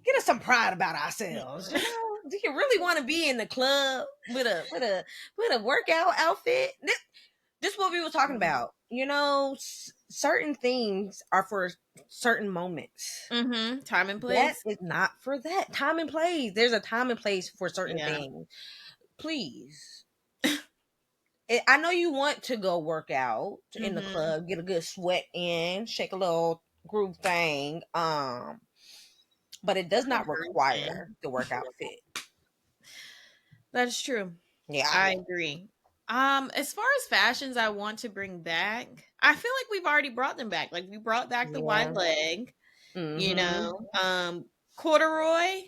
Get us some pride about ourselves. You know, do you really want to be in the club with a workout outfit? This is what we were talking about. You know, certain things are for certain moments. Mm-hmm. Time and That place. is not for that. Time and place. There's a time and place for certain Yeah. things. Please. I know you want to go work out in the club, get a good sweat in, shake a little groove thing. But it does not require the workout fit. That is true. Yeah. I agree. As far as fashions I want to bring back, I feel like we've already brought them back. Like we brought back the wide leg, you know, corduroy.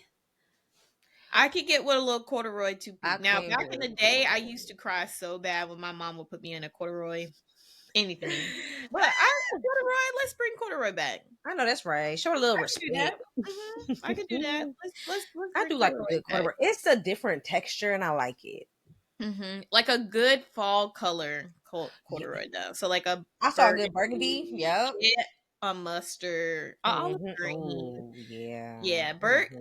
I could get with a little corduroy two-piece. Now, back in the day, I used to cry so bad when my mom would put me in a corduroy anything. But corduroy, let's bring corduroy back. I know that's right. Show a little I respect. can do that. I can do that. Let's I bring do like a good back. corduroy. It's a different texture, and I like it. Like a good fall color corduroy though. So like a I saw a good burgundy. Yep. Yeah, a mustard, olive green. Oh yeah. Yeah,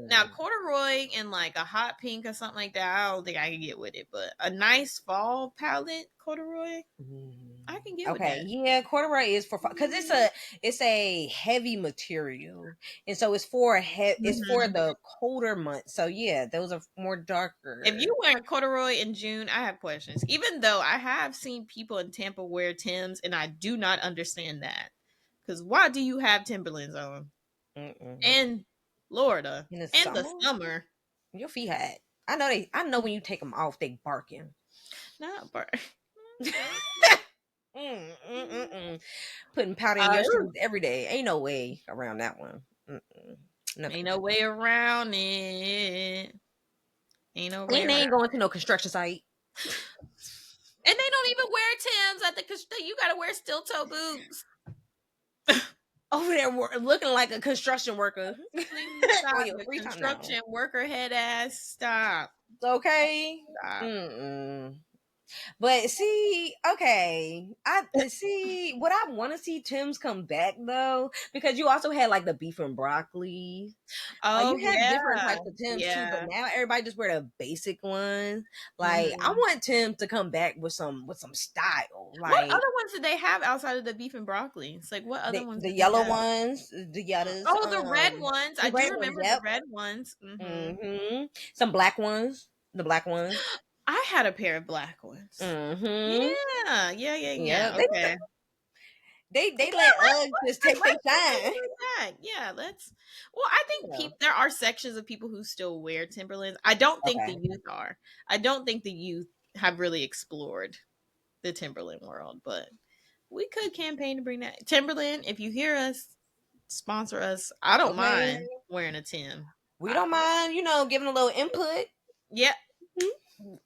now corduroy and like a hot pink or something like that. I don't think I can get with it, but a nice fall palette corduroy, I can get with that. Yeah, corduroy is for because it's a heavy material, and so it's for it's for the colder months. So yeah, those are more darker. If you wear corduroy in June, I have questions. Even though I have seen people in Tampa wear Timbs, and I do not understand that. Because why do you have Timberlands on? In Florida in the summer, your feet hot. I know when you take them off, they barking. Not bark. Putting powder in your shoes every day. Ain't no way around that one. Ain't no way around it. Ain't no way. And they ain't going to no construction site. And they don't even wear Timbs at the. You gotta wear steel toe boots. Over there looking like a construction worker. Stop. Construction worker head ass. Stop. Okay. Stop. But see, okay, I see what I want to see Tim's come back though, because you also had like the beef and broccoli. Oh, you had different types of Tim's too, but now everybody just wear the basic ones. Like I want Tim to come back with some style. Like what other ones did they have outside of the beef and broccoli? It's like what other ones? The yellow ones, the yellows. Oh, the red ones. I do remember the red ones. Some black ones. The black ones. I had a pair of black ones. Mm-hmm. Yeah. Okay. They let Ugg just take their shine. Yeah, let's. Well, I think there are sections of people who still wear Timberlands. I don't think the youth are. I don't think the youth have really explored the Timberland world, but we could campaign to bring that. Timberland, if you hear us, sponsor us. I don't mind wearing a Tim. We don't mind, giving a little input. Yep.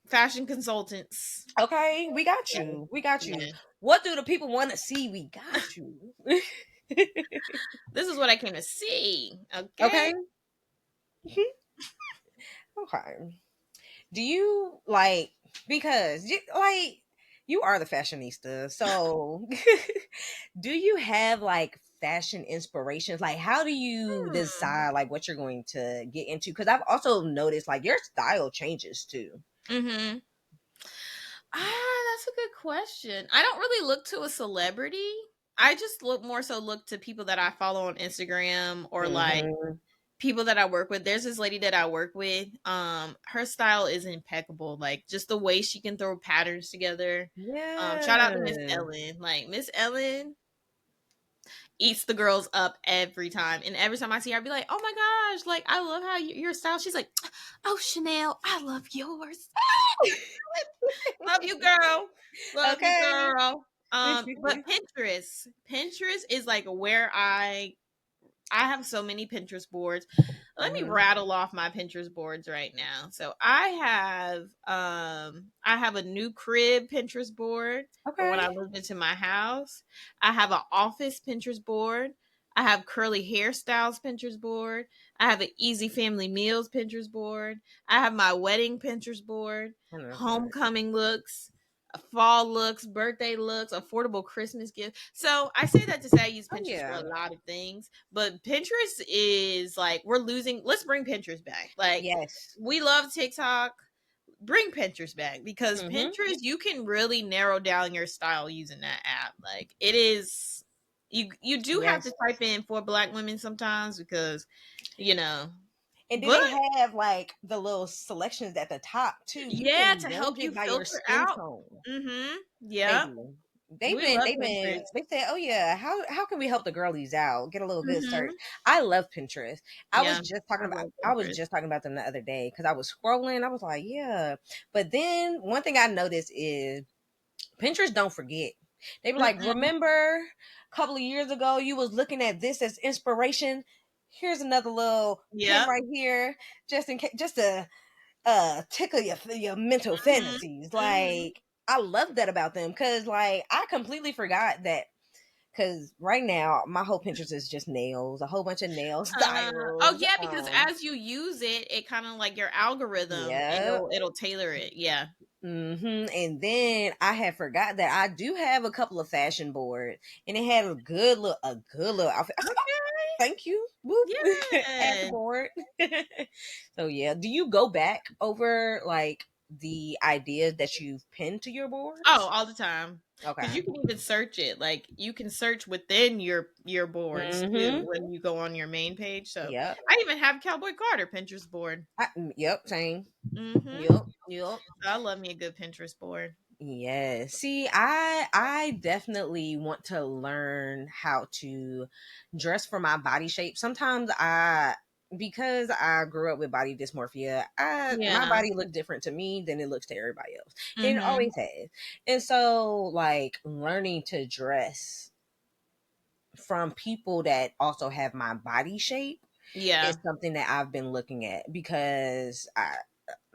Fashion consultants. Okay, we got you. We got you. What do the people want to see? We got you. This is what I came to see. Okay. Okay. Do you because you are the fashionista, so do you have fashion inspirations? Like, how do you decide what you're going to get into? Because I've also noticed your style changes too. Mm-hmm. That's a good question. I don't really look to a celebrity. I just look to people that I follow on Instagram or people that I work with. There's this lady that I work with. Her style is impeccable. Like, just the way she can throw patterns together. Yeah. Shout out to Miss Ellen. Like, Miss Ellen eats the girls up every time. And every time I see her, I'd be like, oh my gosh, like, I love how your style. She's like, oh, Chanel, I love yours. Love you, girl. Love you, girl. But Pinterest is like where I have so many Pinterest boards. Let me rattle off my Pinterest boards right now. So I have a new crib Pinterest board for when I moved into my house. I have an office Pinterest board. I have curly hairstyles Pinterest board. I have an easy family meals Pinterest board. I have my wedding Pinterest board. Homecoming looks, fall looks, birthday looks, affordable Christmas gift. So I say that to say I use Pinterest for a lot of things, but Pinterest is like, let's bring Pinterest back. Like, we love TikTok. Bring Pinterest back, because Pinterest, you can really narrow down your style using that app. Like, it is, you do have to type in for Black women sometimes, because and do they have the little selections at the top too? To help you filter your skin tone. Yeah. They said, oh yeah, how can we help the girlies out? Get a little good search. I love Pinterest. I was just talking about them the other day because I was scrolling. I was like, yeah. But then one thing I noticed is Pinterest don't forget. They be like, remember a couple of years ago you was looking at this as inspiration? Here's another little pin right here, just in case, just to tickle your mental fantasies. Like, I love that about them, because I completely forgot that, because right now my whole Pinterest is just nails, a whole bunch of nail styles. Because as you use it, it kind of like your algorithm, it'll tailor it. And then I had forgot that I do have a couple of fashion boards, and it had a good little outfit. I was like, oh, thank you. Add the board. So yeah, do you go back over the ideas that you've pinned to your board? Oh, all the time. Okay. Because you can even search it. Like, you can search within your boards too when you go on your main page. So I even have Cowboy Carter Pinterest board. Same. Yep. So I love me a good Pinterest board. Yeah. See, I definitely want to learn how to dress for my body shape. Sometimes because I grew up with body dysmorphia, my body looks different to me than it looks to everybody else. And it always has. And so learning to dress from people that also have my body shape is something that I've been looking at, because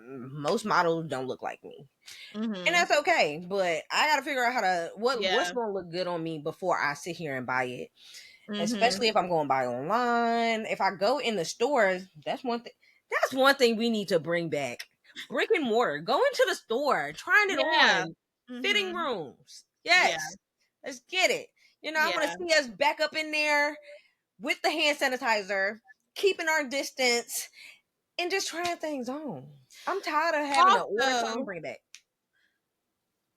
most models don't look like me. And that's okay, but I gotta figure out what's gonna look good on me before I sit here and buy it. Especially if I'm going to buy online. If I go in the stores, that's one thing we need to bring back. Brick-and-Mortar. Go into the store, trying it on. Fitting rooms. Yes. Let's get it. I want to see us back up in there with the hand sanitizer, keeping our distance, and just trying things on. I'm tired of having to order something, bring it back.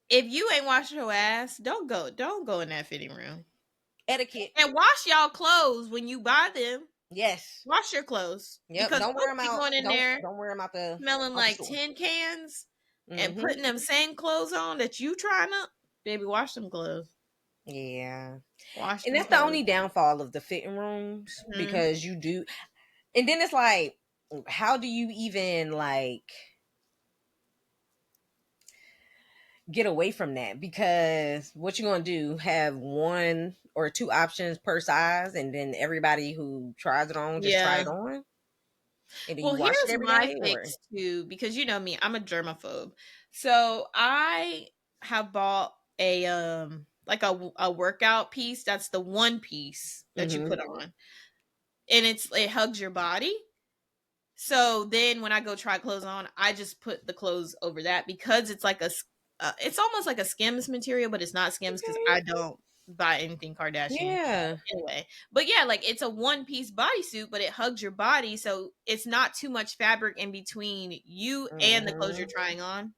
If you ain't washing your ass, don't go in that fitting room. Etiquette. And wash y'all clothes when you buy them. Yes. Wash your clothes. Yep. Because Don't wear folks them be out. going in there Don't wear them out smelling out the like store. tin cans and Mm-hmm. putting them same clothes on that you trying to. Baby, wash them clothes. Yeah. Wash And them that's the clothes. only downfall of the fitting rooms, Mhm. because you do, and then it's like, how do you even like get away from that? Because what you gonna do, have one or two options per size, and then everybody who tries it on just try Yeah. it on, and then Well, you wash it here's every my day? Or fix too, because you know me, I'm a germaphobe. So I have bought a a workout piece. That's the one piece that you mm-hmm. put on, and it hugs your body. So then when I go try clothes on, I just put the clothes over that, because it's like it's almost like a Skims material, but it's not Skims because Okay. I don't buy anything Kardashian Yeah. anyway. But yeah, like it's a one piece bodysuit, but it hugs your body, so it's not too much fabric in between you and the clothes you're Mm-hmm. trying on.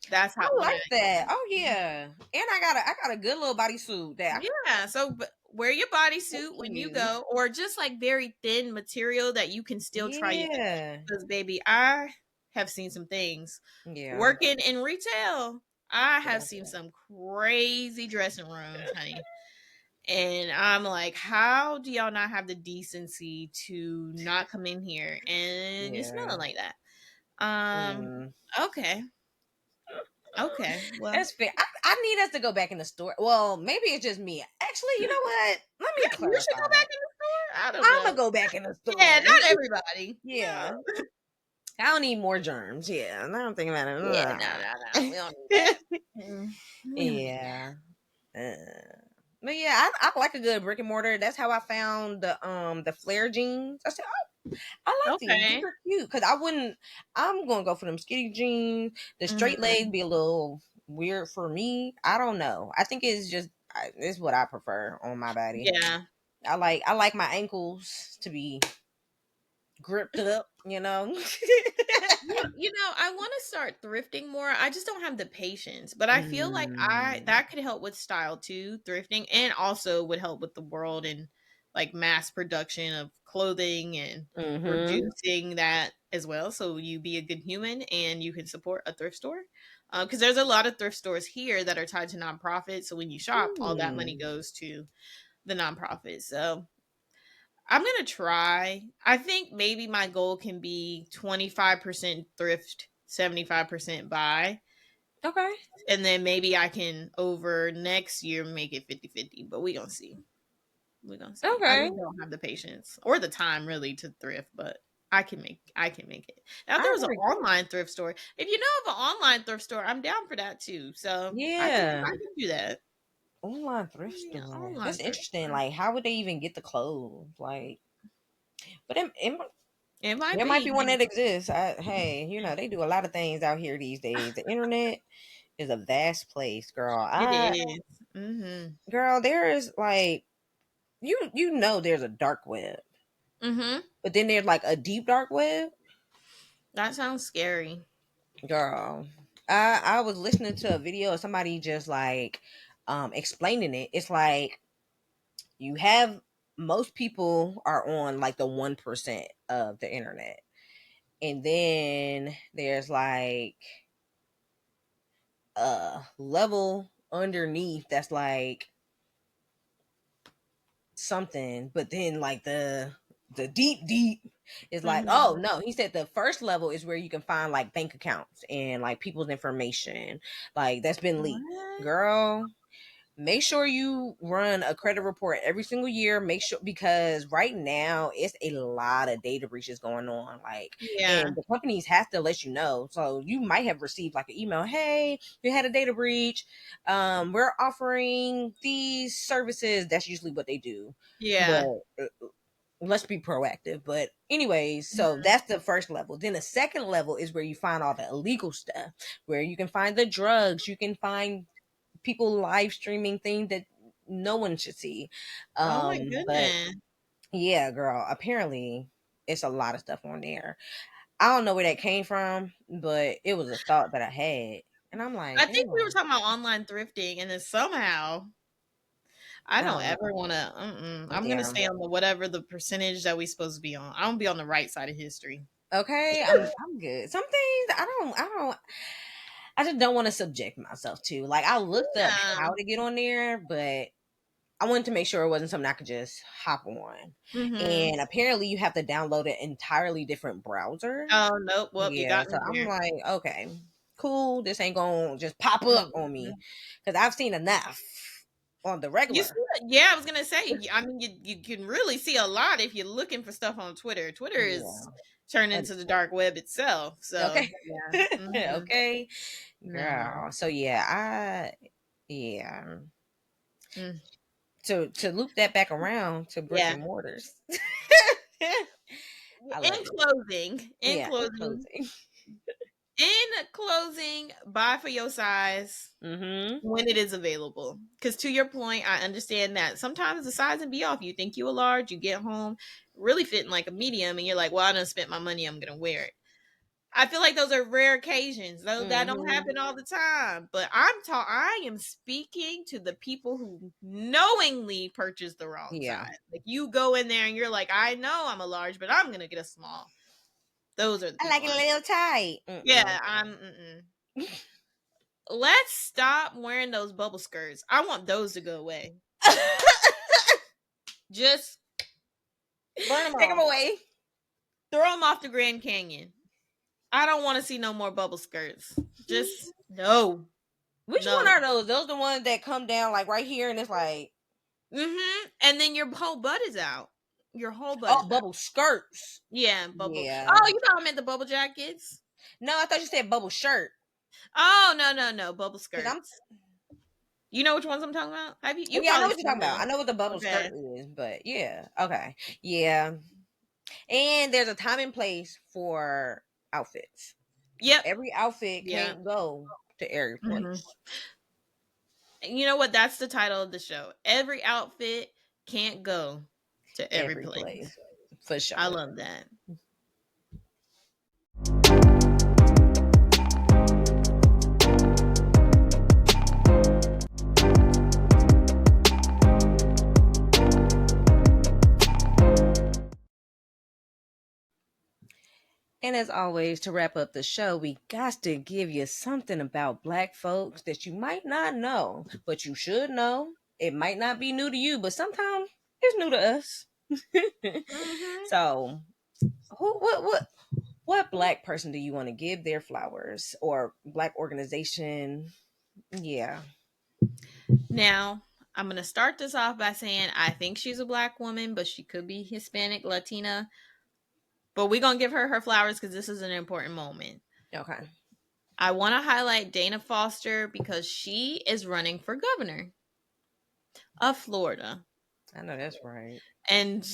That's I how when I like that. Oh yeah. And I got a good little bodysuit that yeah. So wear your I bodysuit can when you use. go, or just like very thin material that you can still try in. Yeah. Because baby, I have seen some things Yeah. working in retail. I have seen some crazy dressing rooms, honey. And I'm like, how do y'all not have the decency to not come in here and you're Yeah. smelling like that? Um, okay. Okay. Well, That's fair. I need us to go back in the store. Well, maybe it's just me. Actually, you know what? Let yeah, me you should clarify go back that. in the store. I don't I'm know. gonna go back in the Yeah, store. not everybody. Yeah. No. I don't need more germs. Yeah. Now I'm thinking about Yeah, no. We don't need that. We don't need Yeah. But yeah, I like a good brick and mortar. That's how I found the flare jeans. I said, oh, I that. like these. These Okay. are cute. Cause I wouldn't. I'm gonna go for them skinny jeans. The straight Mhm. leg be a little weird for me. I don't know. I think it's just it's what I prefer on my body. Yeah. I like my ankles to be gripped up. You know. I want to start thrifting more. I just don't have the patience, but I feel like I Mm. that could help with style too, thrifting, and also would help with the world and like mass production of clothing and Mm-hmm. reducing that as well. So you be a good human and you can support a thrift store. Because there's a lot of thrift stores here that are tied to nonprofits. So when you shop, all that money Mm. goes to the nonprofit. So I'm gonna try. I think maybe my goal can be 25% thrift, 75% buy. Okay. And then maybe I can over next year make it 50-50. But we gonna see. We gonna see. I Okay. just don't have the patience or the time really to thrift, but I can make it. Now if there I was an agree. online thrift store. If you know of an online thrift store, I'm down for that too. So I Yeah. can do that. Online thrift Yeah, store. online That's thrift interesting. store. Like, how would they even get the clothes? Like, but It might there might be. be one that exists. Hey, they do a lot of things out here these days. The internet is a vast place, girl. It is. Mm-hmm. Girl, there is like, there's a dark web, Mm-hmm. but then there's like a deep dark web, That sounds scary. girl. I was listening to a video of somebody just like, explaining it. It's like you have most people are on like the 1% of the internet, and then there's like a level underneath that's like something, but then like the deep is like, Mm-hmm. oh no, he said the first level is where you can find like bank accounts and like people's information like that's been leaked. What? Girl, make sure you run a credit report every single year. Make sure, because right now it's a lot of data breaches going on. Like, Yeah. and the companies have to let you know. So you might have received like an email, hey, you had a data breach. We're offering these services. That's usually what they do. But Yeah. let's be proactive. But anyways, so that's the first level. Then the second level is where you find all the illegal stuff, where you can find the drugs, you can find people live streaming things that no one should see. Oh my But goodness. yeah, girl, apparently it's a lot of stuff on there. I don't know where that came from, but it was a thought that I had. And I'm like, I think we were damn. talking about online thrifting, and then somehow I don't ever want to. I'm gonna stay on the whatever the percentage that we supposed to be on. I don't be on the right side of history. Okay, I'm good. Some things I just don't want to subject myself to. Like, I looked up how to get on there, but I wanted to make sure it wasn't something I could just hop on. And apparently you have to download an entirely different browser. Oh, nope. Well, you got so me I'm there. like, okay, cool. This ain't gonna just pop up on me, because I've seen enough on the regular. Yeah, I was gonna say. I mean, you can really see a lot if you're looking for stuff on Twitter. Twitter is turned into the dark web itself. So okay, yeah. okay, girl. No. So to loop that back around to brick and mortars. In closing, buy for your size when it is available. Because to your point, I understand that sometimes the size and be off. You think you a large, you get home really fitting like a medium, and you're like, well, I done spent my money, I'm gonna wear it. I feel like those are rare occasions. Though that don't happen all the time. But I am speaking to the people who knowingly purchase the wrong size. Like, you go in there and you're like, I know I'm a large, but I'm gonna get a small. Those are the people. I like it a little tight. Yeah, let's stop wearing those bubble skirts. I want those to go away. Just burn them Take them away. Throw them off the Grand Canyon. I don't want to see no more bubble skirts. Just no. Which one are those? Those the ones that come down like right here and it's like and then your whole butt is out. Your whole butt. Oh, bubble skirts. Yeah, bubble. Yeah. Oh, you thought I meant the bubble jackets? No, I thought you said bubble shirt. Oh, no, bubble skirts. You know which ones I'm talking about? Have you? Yeah, I know what you're talking about. I know what the bubble skirt is, but yeah, okay, yeah. And there's a time and place for outfits. Yep. Every outfit can't go to every place. You know what? That's the title of the show. Every outfit can't go to every place. For sure. I love that. And as always, to wrap up the show, we got to give you something about Black folks that you might not know, but you should know. It might not be new to you, but sometimes it's new to us. So, what Black person do you want to give their flowers, or Black organization? Yeah. Now, I'm going to start this off by saying I think she's a Black woman, but she could be Hispanic, Latina. But we're going to give her flowers because this is an important moment. Okay. I want to highlight Dana Foster because she is running for governor of Florida. I know that's right. And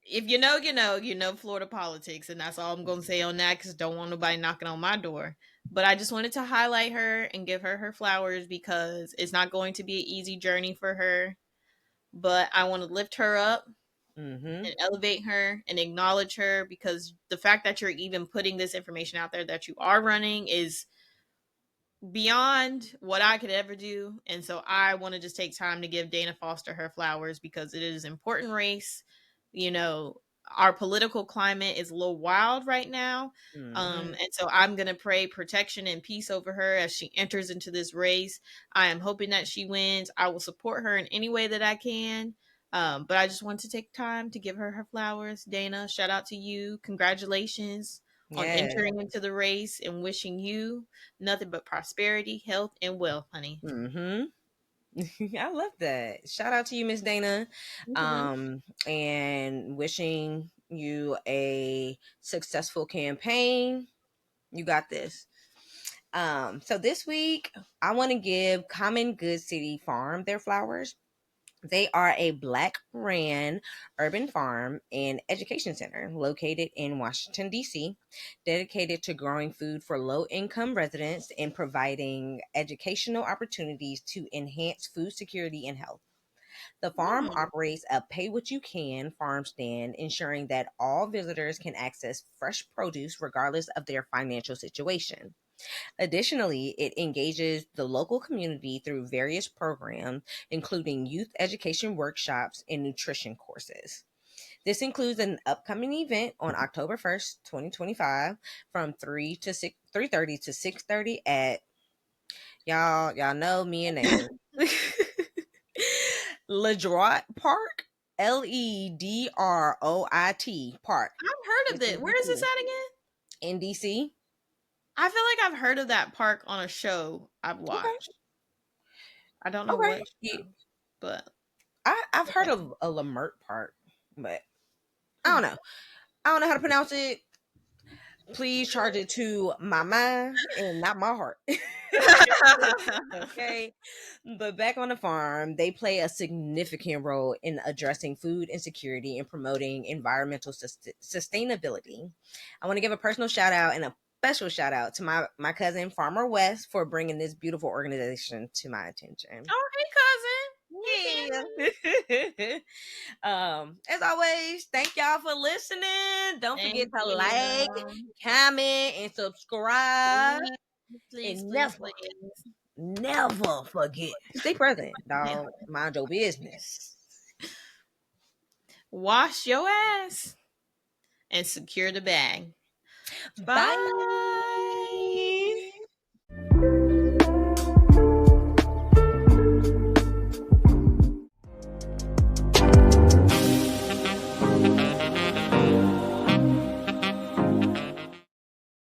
if you know Florida politics. And that's all I'm going to say on that, because I don't want nobody knocking on my door. But I just wanted to highlight her and give her flowers because it's not going to be an easy journey for her. But I want to lift her up. And elevate her and acknowledge her, because the fact that you're even putting this information out there that you are running is beyond what I could ever do. And so I want to just take time to give Dana Foster her flowers, because it is an important race. You know, our political climate is a little wild right now. And so I'm going to pray protection and peace over her as she enters into this race. I am hoping that she wins. I will support her in any way that I can. But I just want to take time to give her flowers. Dana, shout out to you. Congratulations on entering into the race, and wishing you nothing but prosperity, health, and wealth, honey. I love that. Shout out to you, Miss Dana. And wishing you a successful campaign. You got this. So this week I want to give Common Good City Farm their flowers. They are a Black-ran urban farm and education center located in Washington, D.C., dedicated to growing food for low-income residents and providing educational opportunities to enhance food security and health. The farm operates a pay-what-you-can farm stand, ensuring that all visitors can access fresh produce regardless of their financial situation. Additionally, it engages the local community through various programs, including youth education workshops and nutrition courses. This includes an upcoming event on October 1st, 2025 from 3:30 to 6:30 at y'all know me and name. Ledroit Park, Ledroit Park. I've heard of it. Where is this at again? In DC. I feel like I've heard of that park on a show I've watched. Okay. I don't know what show, but I've heard of a Lamert Park, but I don't know. I don't know how to pronounce it. Please charge it to my mind and not my heart. Okay. But back on the farm, they play a significant role in addressing food insecurity and promoting environmental sustainability. I want to give a personal shout out and a special shout out to my cousin Farmer West for bringing this beautiful organization to my attention. Oh, hey, cousin. Yeah. As always, thank y'all for listening. Don't forget to like, comment, and subscribe. Please, and please, never forget. Stay present, dog. Mind your business. Wash your ass and secure the bag. Bye.